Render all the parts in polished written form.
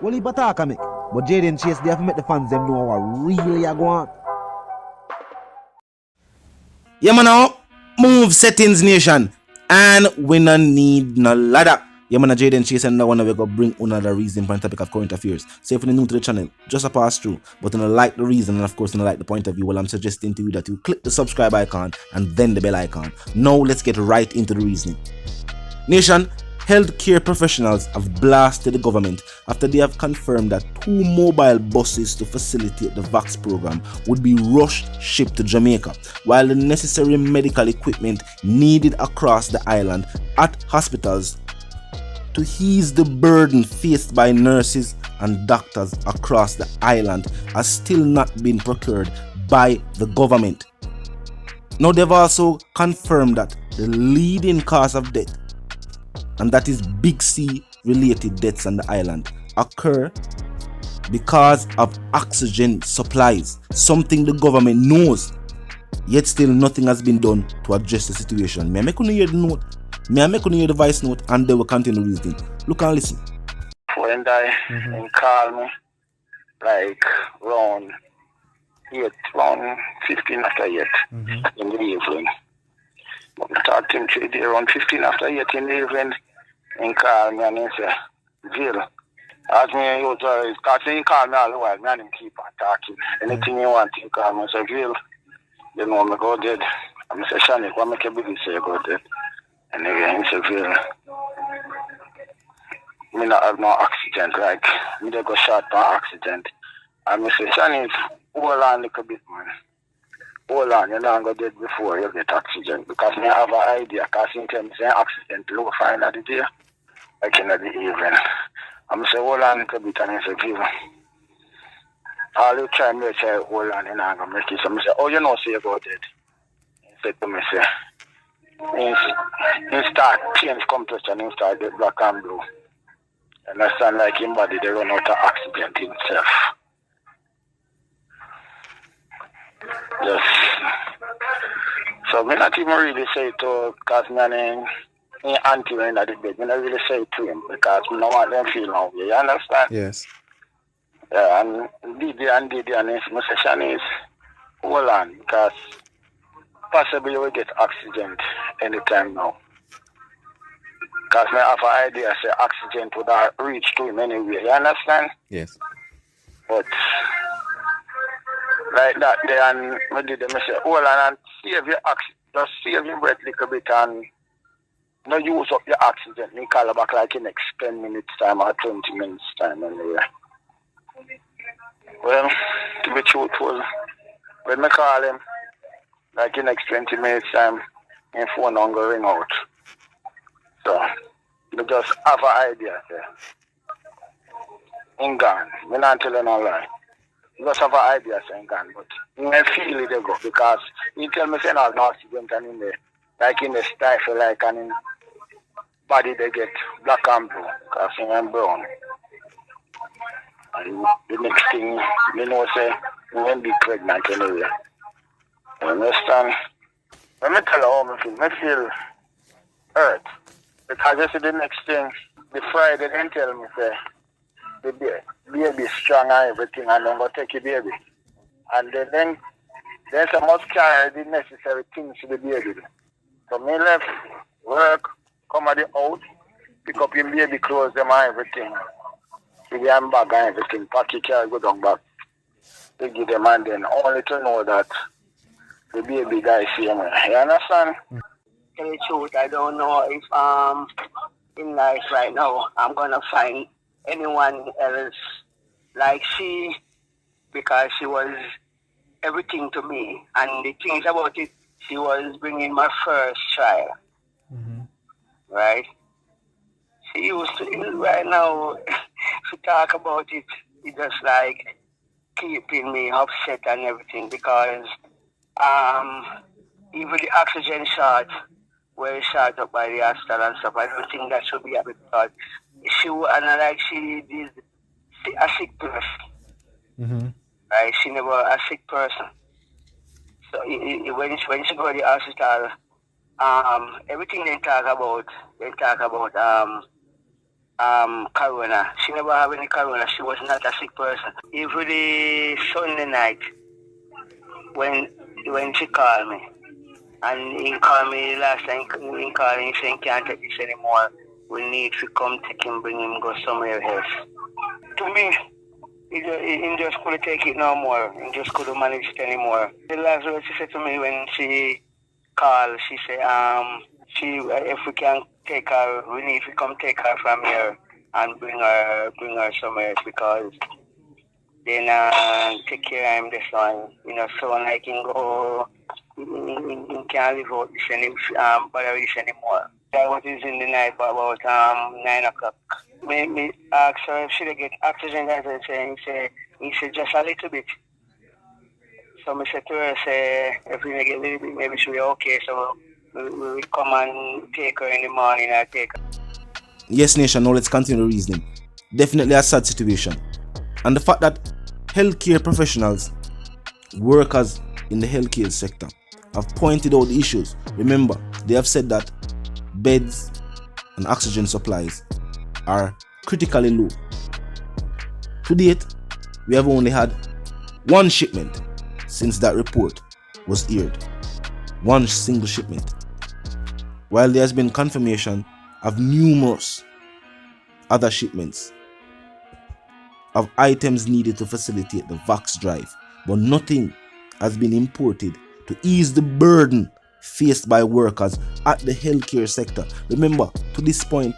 Well, he attack me. But Jaden Chase, they have to make the fans them know what really are going on. Yeah, man, now move settings nation, and we no need no ladder. Yeah, man, Jaden Chase, and now we go bring another reason for the topic of current affairs. So if you're new to the channel, just a pass through, but you don't like the reason, and of course you don't like the point of view, well, I'm suggesting to you that you click the subscribe icon and then the bell icon. Now let's get right into the reasoning. Nation, healthcare professionals have blasted the government after they have confirmed that 2 mobile buses to facilitate the vax program would be rushed shipped to Jamaica, while the necessary medical equipment needed across the island at hospitals to ease the burden faced by nurses and doctors across the island has still not been procured by the government. Now they've also confirmed that the leading cause of death, and that is Big C related deaths on the island, occur because of oxygen supplies, something the government knows, yet still nothing has been done to address the situation. May I make you hear the note? May I make you hear the voice note, and they will continue reading. Look and listen. When they call me, like round 15 after 8 in the evening. I talked to him today around 15 after 8 in the evening, and call me and he said, Jill, ask me, because he called me all the while, me and him keep on talking. Anything you want, he call me and say, Jill, you know me go dead. I say, Shani, what make you believe say you go dead? And again, he said, Jill, me not have no oxygen, like, me they go short on oxygen. And I say, Shani, hold on a little bit, man. Hold on, you're not going to dead before you get oxygen. Because me have an idea, because he tell me say oxygen to low fine at the day, like in the evening. I'm say, hold on a little bit, and he say, Viva. All you try, me say, hold on, you're not going to make it. So I say, oh, you know, say you go dead. He said to me, say, he start change complexion, he start get black and blue. You understand, like him body, they run out of oxygen to himself. Yes. So me not even really say it to, because me and he auntie in the bed, me not really say it to him, because me don't want them feel now. You understand? Yes. Yeah, and Didi and his session is, hold on, because possibly we get oxygen anytime now. Because I have an idea, say oxygen would have reached to him anyway. You understand? Yes. But like that, they and we did them say, hold on and save your oxygen, just save your breath a little bit and no use up your oxygen. Me call back like in next 10 minutes time or 20 minutes time anyway. Well, to be truthful, when I call him, like in next 20 minutes time, his phone don't go ring out. So, you just have an idea, sir. In gone. I'm not telling you no lie. You just have an idea, sir, in gone. But you may feel it, they go. Because you tell me, say, no oxygen and in the, like in the stifle, like, and in body, they get black and blue. Because I'm brown. And the next thing, you know, say, you won't be pregnant anyway. You understand? Let me tell you how I feel hurt. Because you see the next thing, the Friday, they tell me, say, the baby strong and everything, and then go take your baby. And then I must carry the necessary things to the baby. So me left work, come at the house, pick up your baby clothes, them and everything. Give them bag and everything, pack your car, go down back. They give them and then only to know that the baby guy see me. You understand? Tell the truth, I don't know if in life right now I'm gonna find anyone else like she, because she was everything to me. And the things about it, she was bringing my first child. Right? She used to, right now, to talk about it, it just like keeping me upset and everything, because even the oxygen shot, were shot up by the hospital and stuff, I don't think that should be happening, because she is a sick person. Right? She never a sick person. So when she go to the hospital, everything they talk about corona. She never have any corona. She was not a sick person. Even the Sunday night when she called me, and he called me last time. He called me saying can't take this anymore. We need to come take him, bring him, go somewhere else. To me, he just couldn't take it no more. He just couldn't manage it anymore. The last word she said to me when she called, she said, if we can take her, we need to come take her from here and bring her somewhere else because then take care of him this one. So like he can go, he can't live out this anymore. That was in the night about 9 o'clock. Me asked her if she get oxygen, as I say, he said just a little bit. So I said to her, if we get a little bit, maybe she'll be okay. So we come and take her in the morning and take her. Yes, nation, now let's continue the reasoning. Definitely a sad situation. And the fact that healthcare professionals, workers in the healthcare sector, have pointed out the issues. Remember, they have said that beds and oxygen supplies are critically low. To date, we have only had one shipment since that report was aired. One single shipment. While there has been confirmation of numerous other shipments of items needed to facilitate the vax drive, but nothing has been imported to ease the burden faced by workers at the healthcare sector. Remember, to this point,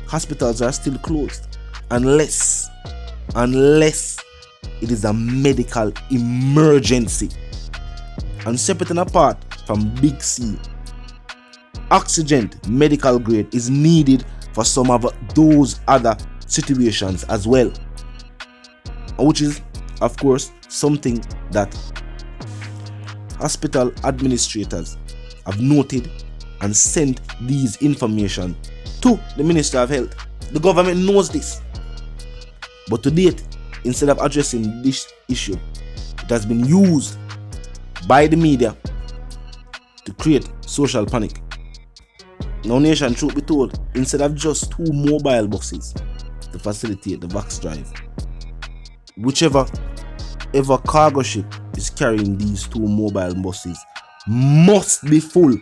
hospitals are still closed unless it is a medical emergency. And separate and apart from Big C, oxygen medical grade is needed for some of those other situations as well, which is of course something that hospital administrators have noted and sent these information to the Minister of Health. The government knows this, but to date, instead of addressing this issue, it has been used by the media to create social panic. Now, nation, truth be told, instead of just 2 mobile buses to facilitate the vax drive, whichever cargo ship is carrying these 2 mobile buses must be full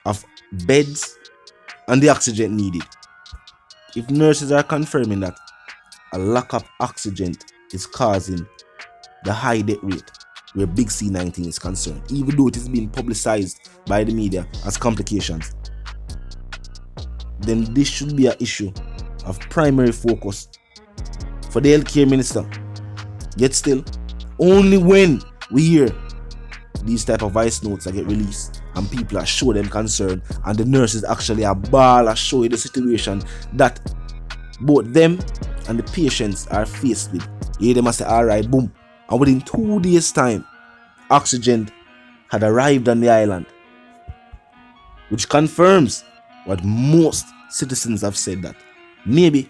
of beds and the oxygen needed. If nurses are confirming that a lack of oxygen is causing the high death rate where Big C19 is concerned, even though it is being publicized by the media as complications, then this should be an issue of primary focus for the healthcare minister. Yet still, only when we hear these type of voice notes that get released and people are show them concern and the nurses actually are ball are showing the situation that both them and the patients are faced with. Yeah, they must say, alright, boom. And within 2 days time, oxygen had arrived on the island, which confirms what most citizens have said, that maybe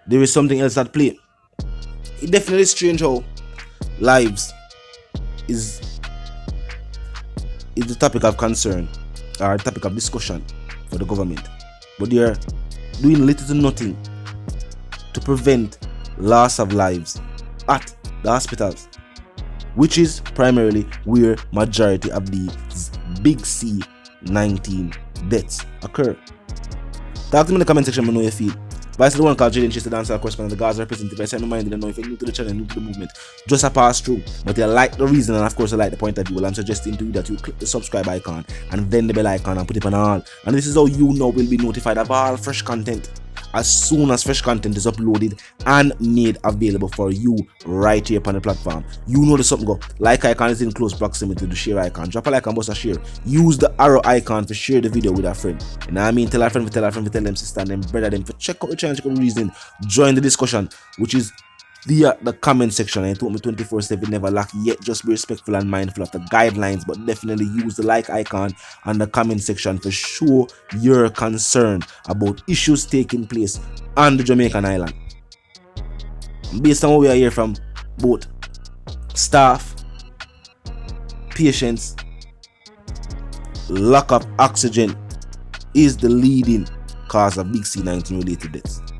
there is something else at play. It definitely is strange how lives is the topic of concern or topic of discussion for the government, but they are doing little to nothing to prevent loss of lives at the hospitals, which is primarily where majority of these Big C19 deaths occur. Talk to me in the comment section, let me know your feel. Vice the one called Jaden Chase, the dancer correspondent, the Gaza representative. I say my mind, you know, if you're new to the channel, new to the movement, just a pass through. But you like the reason, and of course you like the point of view, well, I'm suggesting to you that you click the subscribe icon and then the bell icon and put it on all. And this is how you know will be notified of all fresh content as soon as fresh content is uploaded and made available for you right here upon the platform. You know the something go. Like icon is in close proximity to the share icon. Drop a like and bust a share. Use the arrow icon to share the video with a friend. And I mean, tell a friend, tell them sister and them brother them for check out the channel, check out the reason. Join the discussion, which is via the comment section. And it told me 24/7 never lack, yet just be respectful and mindful of the guidelines, but definitely use the like icon and the comment section to show your concern about issues taking place on the Jamaican island. Based on what we are hearing from both staff, patients, lack of oxygen is the leading cause of big C19 related deaths.